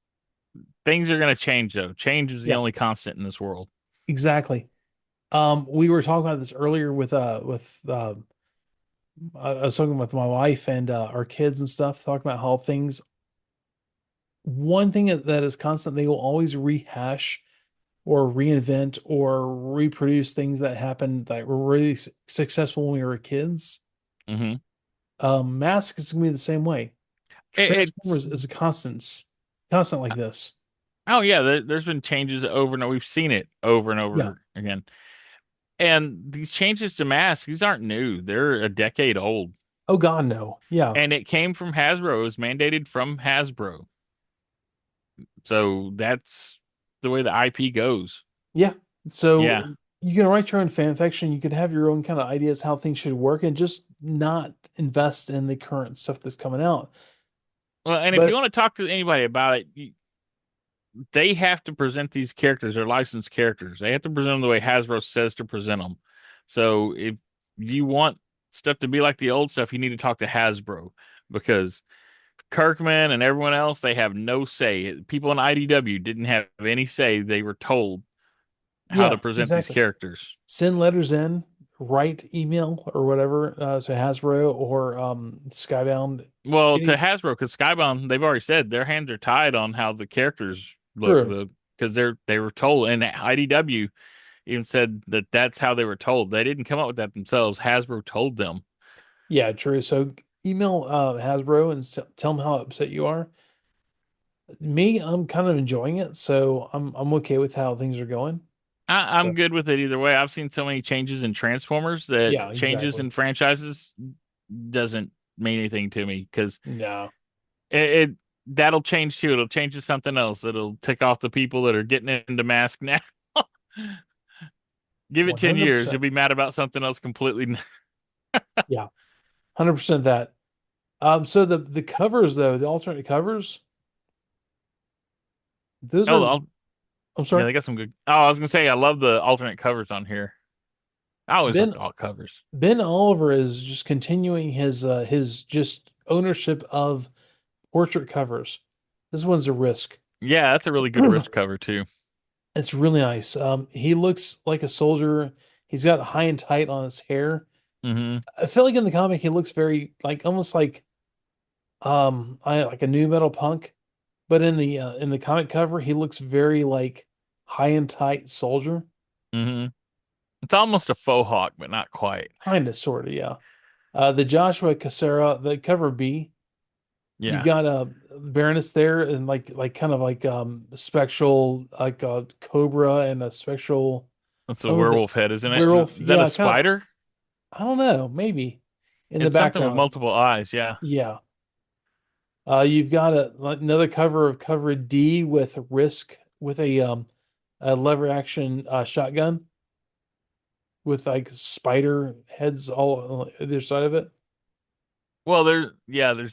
things are going to change though. Change is the yeah. only constant in this world. exactly. We were talking about this earlier with I was talking with my wife and our kids and stuff, talking about how things. One thing that is constant, they will always rehash or reinvent or reproduce things that happened that were really successful when we were kids. Hmm Mask is gonna be the same way. it's Transformers is a constant like this. oh yeah, there's been changes over and over. We've seen it over and Yeah. over again. And these changes to masks, these aren't new. They're a decade old. Oh God, no. Yeah. And it came from Hasbro. It was mandated from Hasbro. So that's the way the IP goes. Yeah. So Yeah. you can write your own fan fiction. You can have your own kind of ideas how things should work and just not invest in the current stuff that's coming out. Well, and if you But want to talk to anybody about it, they have to present these characters. They're licensed characters. They have to present them the way Hasbro says to present them. So if you want stuff to be like the old stuff, you need to talk to Hasbro because Kirkman and everyone else, they have no say. People in IDW didn't have any say. They were told how to yeah, present these exactly. characters. Send letters in, write email or whatever to Hasbro or Skybound. Well, to Any Hasbro, because Skybound, they've already said their hands are tied on how the characters look. true. Because they were told, and IDW even said that that's how they were told. They didn't come up with that themselves. Hasbro told them. Yeah, true. So email Hasbro and tell them how upset you are. Me, I'm kind of enjoying it, so I'm okay with how things are going. I'm So good with it either way. I've seen so many changes in Transformers that yeah, changes exactly. in franchises doesn't mean anything to me because No, it that'll change too. It'll change to something else. It'll tick off the people that are getting into Mask now. Give it 10 years, you'll 100%. be mad about something else completely. Yeah, 100% that. So the covers though, the alternate covers, those Oh, are. I'm yeah, sorry. they got some good. Oh, I was gonna say I love the alternate covers on here. I always Ben loved all covers. Ben Oliver is just continuing his just ownership of portrait covers. This one's a risk. Yeah, that's a really good wrist cover too. It's really nice. He looks like a soldier. He's got high and tight on his hair. Hmm I feel like in the comic he looks very like almost like I like a new metal punk, but in the comic cover he looks very like high and tight soldier. hmm It's almost a faux hawk, but not quite. Kind of, sort of, yeah. The Joshua Cassera, the cover B, you've Yeah, got a Baroness there and like kind of like spectral like a cobra and a spectral that's a some of the werewolf head, isn't it? werewolf. Is that a Yeah, kind of. spider? I don't know, maybe in the It's something with background. multiple eyes. Yeah. Yeah. You've got like, another cover of cover D with Risk with a lever action shotgun with like spider heads all on either side of it. Well, there's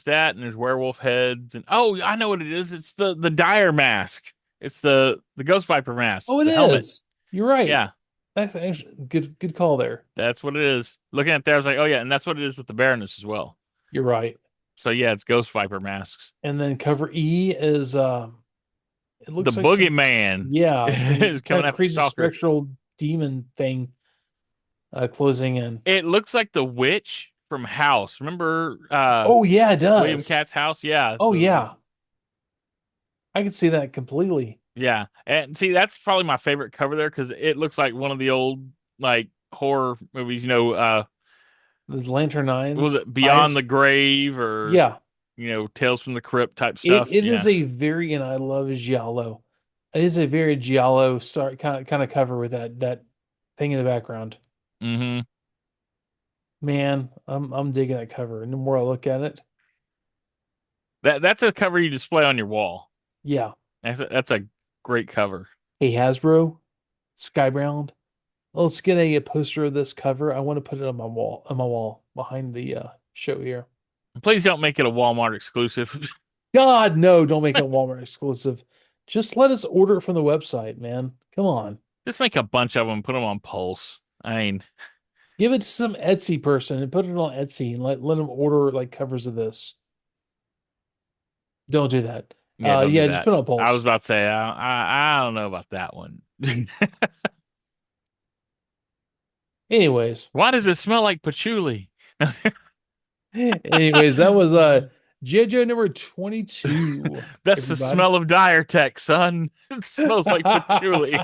that, and there's werewolf heads, and oh, I know what it is. It's the dire mask. It's the ghost viper mask, Oh, it the helmet. is. You're right. Yeah, That's actually good call there. that's what it is. Looking at there, I was like, oh yeah, and that's what it is with the Baroness as well. You're right. So yeah, it's ghost viper masks. And then cover E is it The looks like some boogeyman yeah, it's like is a kind coming of after crazy Stalker. spectral demon thing closing in. It looks like the witch from House. Remember Oh yeah, it William does. Cat's house? Yeah, Oh yeah. I can see that completely. yeah. And see, that's probably my favorite cover there because it looks like one of the old like horror movies. Those Lantern Was Nines it Beyond the eyes. Grave or Yeah. Tales from the Crypt type It stuff? it is Yeah. a very and I love Giallo. It is a very Giallo start kind of cover with that thing in the background. hmm Man, I'm digging that cover. And the more I look at it, That's a cover you display on your wall. yeah. That's a great cover. Hey Hasbro, Skybound, let's get a poster of this cover. I want to put it on my wall behind the show here. Please don't make it a Walmart exclusive. God, no, don't make it Walmart exclusive. Just let us order it from the website, man. Come on. Just make a bunch of them, put them on Pulse. I mean, Give it to some Etsy person and put it on Etsy and let them order like covers of this. Don't do that. yeah, don't do Yeah, just that. put it on I was Pulse. about to say, I don't know about that one. Anyways, Why does it smell like patchouli? anyways, that was G.I. Joe number 22, That's the everybody. smell of dire tech, son. It smells like patchouli.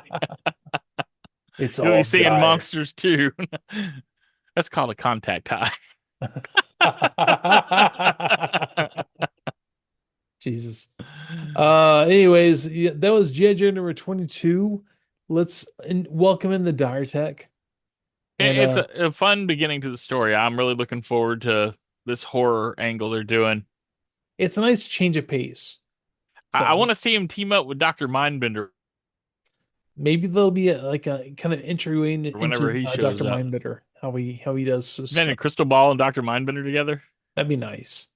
It's You'll be all seeing dire. monsters too. That's called a contact high. Jesus. Anyways, yeah, that was G.I. Joe number 22. Welcome in the dire tech. And It's a fun beginning to the story. I'm really looking forward to this horror angle they're doing. it's a nice change of pace. I So want to see him team up with Dr. Mindbender maybe there'll be like a kind of entryway whenever into he shows Dr. up. Mindbitter, how he does Then a stuff. Crystal Ball and Dr. Mindbender together. That'd be nice.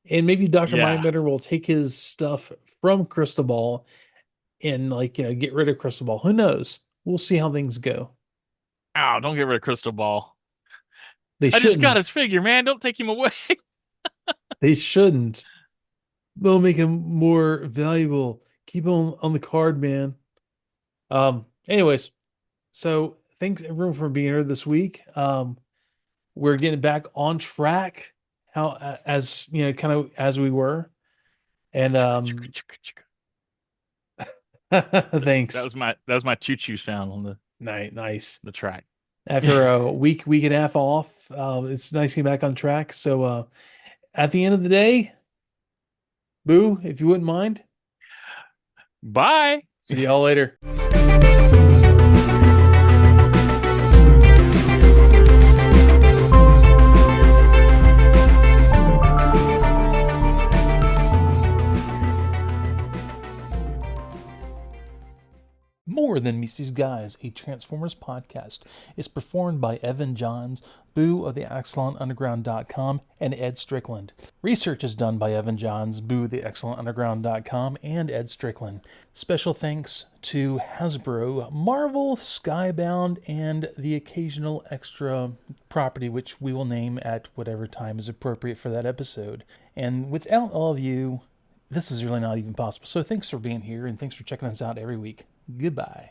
And maybe Dr. Yeah. Mindbender will take his stuff from Crystal Ball and like, get rid of Crystal Ball. Who knows? We'll see how things go. Ow, don't get rid of Crystal Ball. They I just got shouldn't. his figure, man. Don't take him away. They shouldn't. They'll make him more valuable. Keep him on the card, man. Anyways, so thanks everyone for being here this week. We're getting back on track as kind of as we were. And That thanks. was my choo choo sound on Nice. the track. After a week and a half off, it's nice to get back on track. So at the end of the day, Boo, if you wouldn't mind, Bye. see y'all later. More Than Meets These Guys, a Transformers podcast, is performed by Evan Johns, Boo of the ExcellentUnderground.com, and Ed Strickland. Research is done by Evan Johns, Boo of the ExcellentUnderground.com, and Ed Strickland. Special thanks to Hasbro, Marvel, Skybound, and the occasional extra property which we will name at whatever time is appropriate for that episode. And without all of you, this is really not even possible. So thanks for being here, and thanks for checking us out every week. Goodbye.